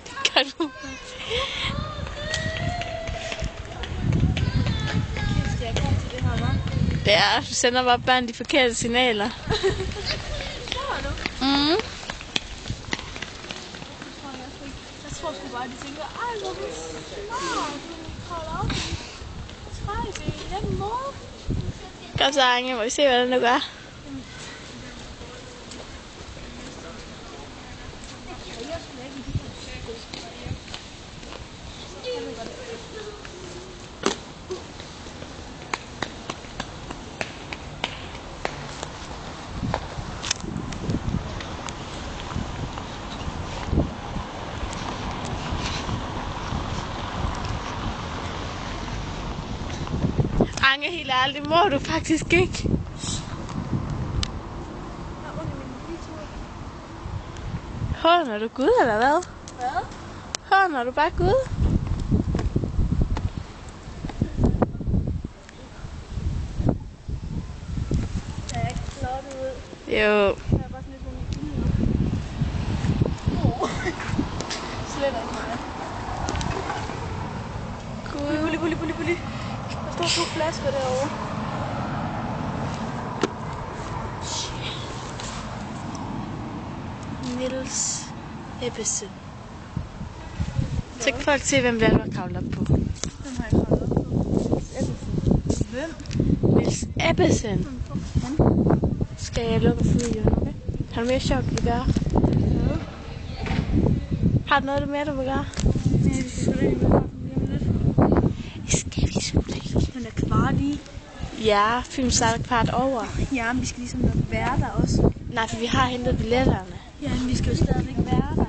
Det kan du. Det er, du sender bare børn de forkerte signaler. Mm. Jeg tror sgu bare, de tænker, ej, hvor er du smart, du holder op i 3 ben, jeg mor. Kom så, Ange, må vi se, hvordan du gør. Ange, helt ærligt, det må du faktisk ikke. Håner du Gud, eller hvad? Hvad? Håner du bare Gud? Det er ikke flot ud. Jo. Det er bare sådan lidt sådan en slet ikke mig. Gud. Bulli. Der står 2 flasker derovre. Niels Ebbesen. Så kan folk se, hvem det er, du har kravlet op på. Den har jeg kravlet op på. Hvem? Niels Ebbesen. Skal jeg lukke for videoen, okay? Har du mere sjovt, du vil gøre? Ja. Har du noget mere, du vil gøre? Nej, vi skal sgu da ikke med lige om lidt. Skal vi sgu da ikke? Den er kvart i. Ja, film starter kvart over. Ja, men vi skal ligesom være der også. Nej, for vi har hentet billetterne. Ja, men vi skal jo stadigvæk være der.